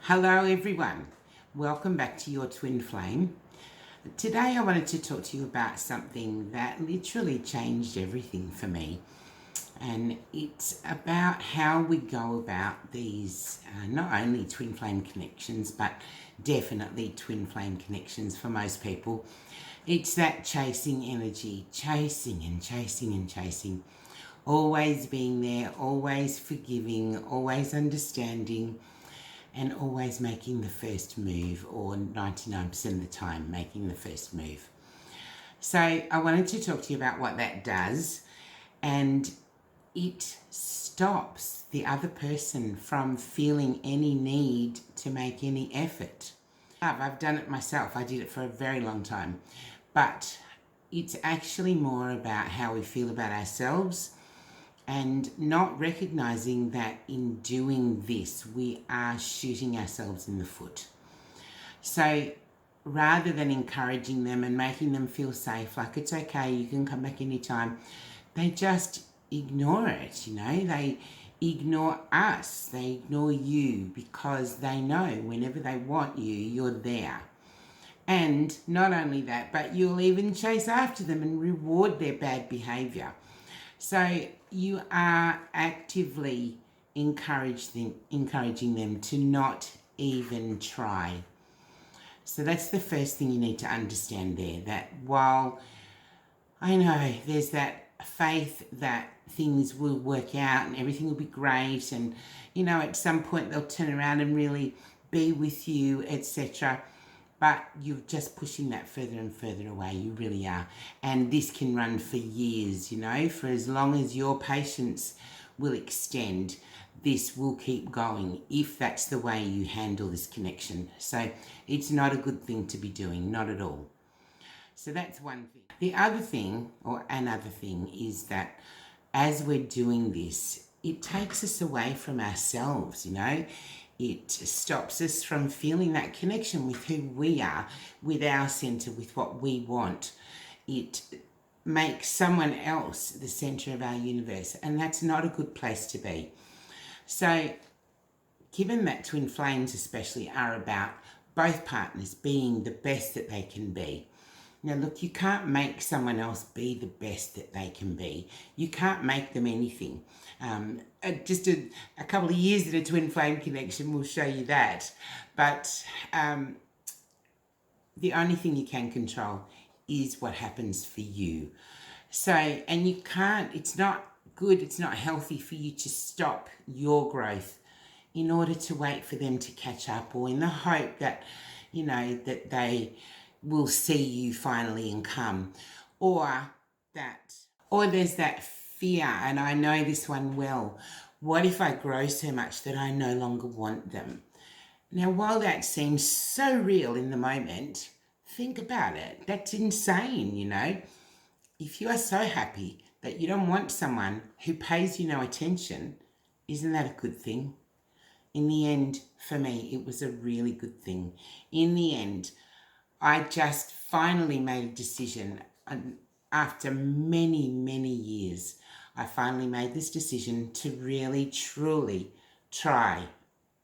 Hello everyone, welcome back to your Twin Flame. Today I wanted to talk to you about something that literally changed everything for me, and it's about how we go about these not only twin flame connections but definitely twin flame connections for most people. It's that chasing energy, chasing and chasing and chasing, always being there, always forgiving, always understanding, and always making the first move, or 99% of the time making the first move. So I wanted to talk to you about what that does, and it stops the other person from feeling any need to make any effort. I've done it myself. I did it for a very long time, but it's actually more about how we feel about ourselves, and not recognizing that in doing this, we are shooting ourselves in the foot. So rather than encouraging them and making them feel safe, like it's okay, you can come back anytime, they just ignore it, they ignore us, they ignore you, because they know whenever they want you, you're there. And not only that, but you'll even chase after them and reward their bad behavior. So you are actively encouraging them to not even try. So that's the first thing you need to understand there, that while I know there's that faith that things will work out and everything will be great, and at some point they'll turn around and really be with you, etc., but you're just pushing that further and further away. You really are. And this can run for years, for as long as your patience will extend, this will keep going if that's the way you handle this connection. So it's not a good thing to be doing, not at all. So that's one thing. The other thing, or another thing, is that as we're doing this, it takes us away from ourselves, It stops us from feeling that connection with who we are, with our center, with what we want. It makes someone else the center of our universe, and that's not a good place to be. So, given that twin flames especially are about both partners being the best that they can be. Now look, you can't make someone else be the best that they can be. You can't make them anything. Just a couple of years in a twin flame connection will show you that. But the only thing you can control is what happens for you. So, and you can't, it's not good, it's not healthy for you to stop your growth in order to wait for them to catch up, or in the hope that, that they will see you finally and come, or there's that fear, and I know this one well. What if I grow so much that I no longer want them? Now, while that seems so real in the moment, think about it. That's insane, If you are so happy that you don't want someone who pays you no attention, isn't that a good thing? In the end, for me, it was a really good thing. In the end, I just finally made a decision, and after many, many years, I finally made this decision to really, truly try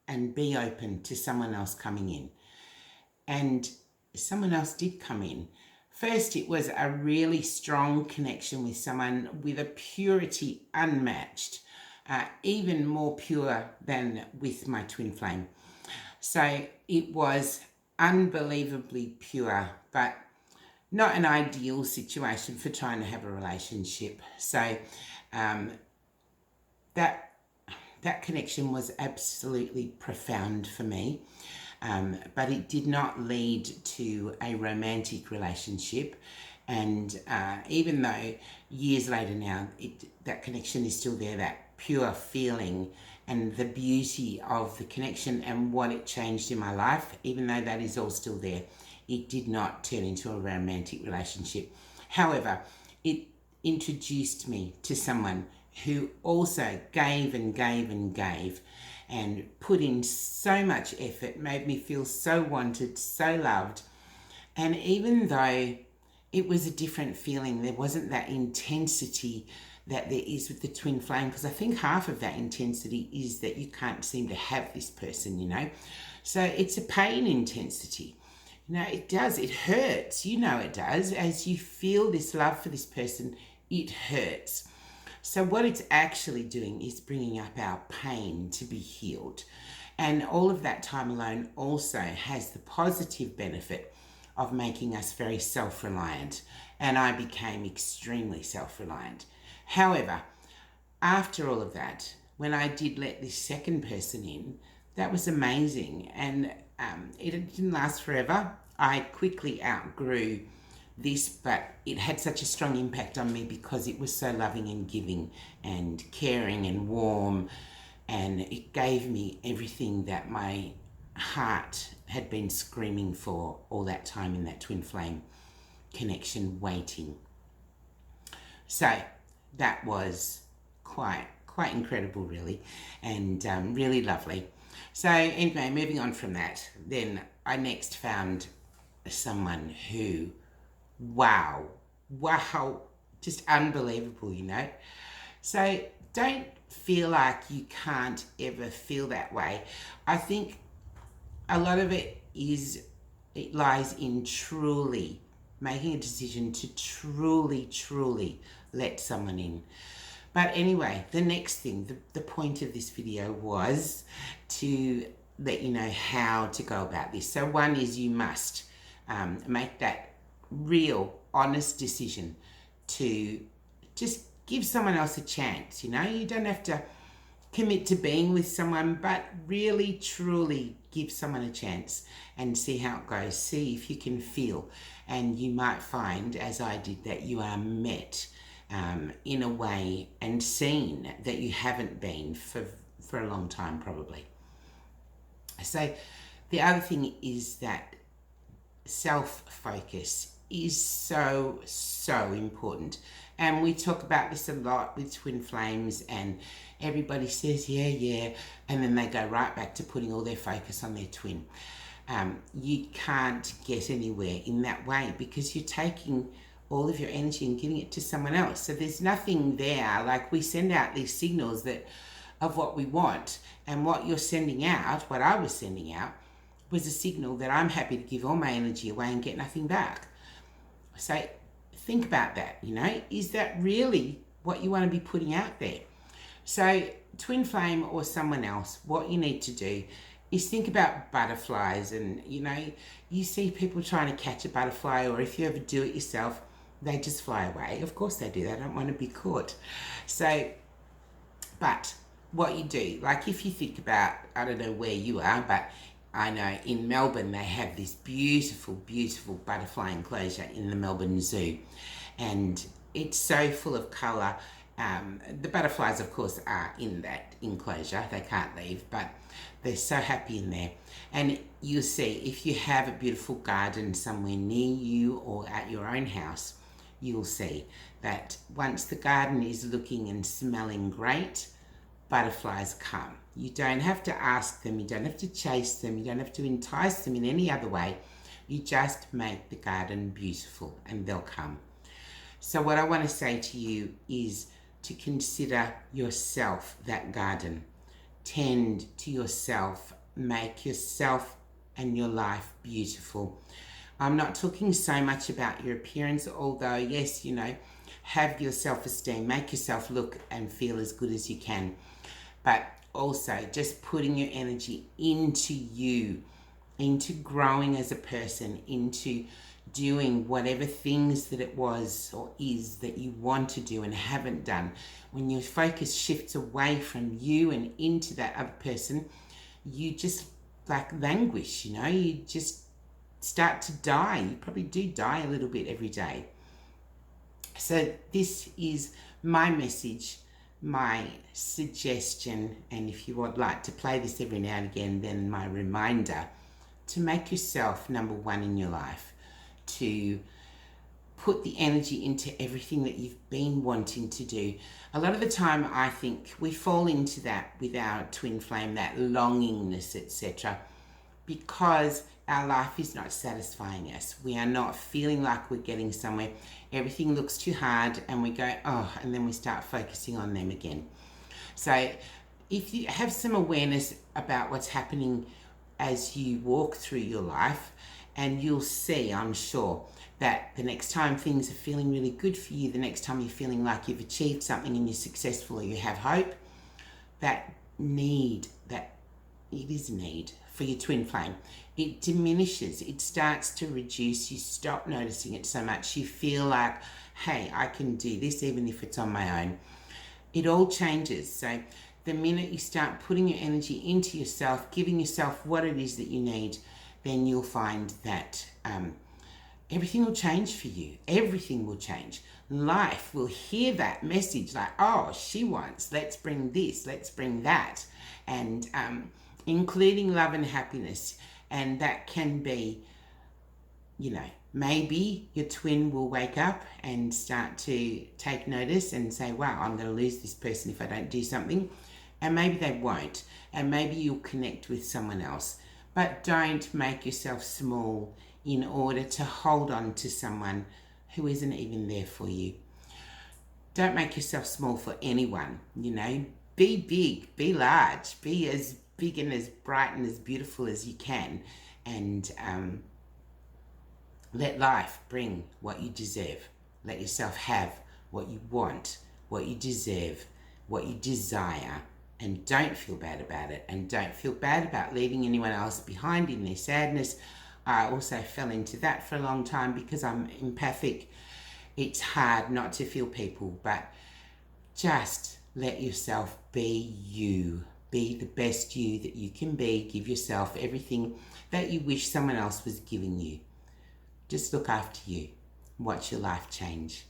and be open to someone else coming in. And someone else did come in. First, it was a really strong connection with someone with a purity unmatched, even more pure than with my twin flame. So it was unbelievably pure, but not an ideal situation for trying to have a relationship. So that connection was absolutely profound for me, but it did not lead to a romantic relationship. And even though years later now, that connection is still there, that pure feeling and the beauty of the connection and what it changed in my life, even though that is all still there, it did not turn into a romantic relationship. However, it introduced me to someone who also gave and gave and gave and put in so much effort, made me feel so wanted, so loved. And even though it was a different feeling, there wasn't that intensity that there is with the twin flame, because I think half of that intensity is that you can't seem to have this person, you know. So it's a pain intensity. You know, it does, it hurts, you know it does. As you feel this love for this person, it hurts. So what it's actually doing is bringing up our pain to be healed. And all of that time alone also has the positive benefit of making us very self-reliant. And I became extremely self-reliant. However, after all of that, when I did let this second person in, that was amazing. And it didn't last forever. I quickly outgrew this, but it had such a strong impact on me because it was so loving and giving and caring and warm. And it gave me everything that my heart had been screaming for all that time in that twin flame connection waiting. So that was quite incredible, really, and really lovely. So anyway, moving on from that, then I next found someone who, wow, just unbelievable, you know. So don't feel like you can't ever feel that way. I think a lot of it lies in truly making a decision to truly let someone in. But anyway, the next thing, the point of this video was to let you know how to go about this. So one is you must make that real, honest decision to just give someone else a chance. You know, you don't have to commit to being with someone, but really, truly give someone a chance and see how it goes. See if you can feel. And you might find, as I did, that you are met in a way and seen that you haven't been for a long time, probably. So the other thing is that self-focus is so important. And we talk about this a lot with twin flames, and everybody says, yeah, and then they go right back to putting all their focus on their twin. You can't get anywhere in that way because you're taking all of your energy and giving it to someone else. So there's nothing there. Like, we send out these signals of what we want, and what you're sending out, what I was sending out, was a signal that I'm happy to give all my energy away and get nothing back. So think about that, you know, is that really what you want to be putting out there? So twin flame or someone else, what you need to do is think about butterflies. And, you know, you see people trying to catch a butterfly, or if you ever do it yourself, they just fly away. Of course they do. They don't want to be caught. So, but what you do, like if you think about, I don't know where you are, but I know in Melbourne they have this beautiful butterfly enclosure in the Melbourne Zoo, and it's so full of colour. The butterflies, of course, are in that enclosure. They can't leave, but they're so happy in there. And you'll see, if you have a beautiful garden somewhere near you or at your own house, you'll see that once the garden is looking and smelling great, butterflies come. You don't have to ask them, you don't have to chase them, you don't have to entice them in any other way. You just make the garden beautiful and they'll come. So what I want to say to you is to consider yourself that garden. Tend to yourself, make yourself and your life beautiful. I'm not talking so much about your appearance, although yes, you know, have your self-esteem, make yourself look and feel as good as you can. But also just putting your energy into you, into growing as a person, into doing whatever things that it was or is that you want to do and haven't done. When your focus shifts away from you and into that other person, you just like languish, you know, you just start to die. You probably do die a little bit every day. So this is my message, my suggestion, and if you would like to play this every now and again, then my reminder to make yourself number one in your life, to put the energy into everything that you've been wanting to do. A lot of the time I think we fall into that with our twin flame, that longingness, etc., because our life is not satisfying us. We are not feeling like we're getting somewhere. Everything looks too hard and we go, oh, and then we start focusing on them again. So if you have some awareness about what's happening as you walk through your life, and you'll see, I'm sure, that the next time things are feeling really good for you, the next time you're feeling like you've achieved something and you're successful or you have hope, that need for your twin flame, it diminishes, it starts to reduce. You stop noticing it so much. You feel like, hey, I can do this even if it's on my own. It all changes. So the minute you start putting your energy into yourself, giving yourself what it is that you need, then you'll find that everything will change for you. Everything will change. Life will hear that message like, oh, she wants, let's bring this, let's bring that. And including love and happiness. And that can be, maybe your twin will wake up and start to take notice and say, wow, I'm going to lose this person if I don't do something. And maybe they won't. And maybe you'll connect with someone else. But don't make yourself small in order to hold on to someone who isn't even there for you. Don't make yourself small for anyone, Be big, be large, be as big and as bright and as beautiful as you can. And let life bring what you deserve. Let yourself have what you want, what you deserve, what you desire. And don't feel bad about it. And don't feel bad about leaving anyone else behind in their sadness. I also fell into that for a long time because I'm empathic. It's hard not to feel people, but just let yourself be you. Be the best you that you can be. Give yourself everything that you wish someone else was giving you. Just look after you. Watch your life change.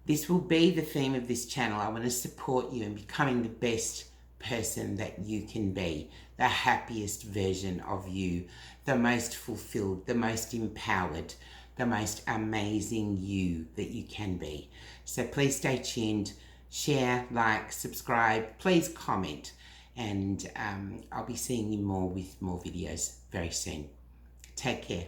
This will be the theme of this channel. I want to support you in becoming the best person that you can be, the happiest version of you, the most fulfilled, the most empowered, the most amazing you that you can be. So please stay tuned, share, like, subscribe, please comment, and I'll be seeing you more with more videos very soon. Take care.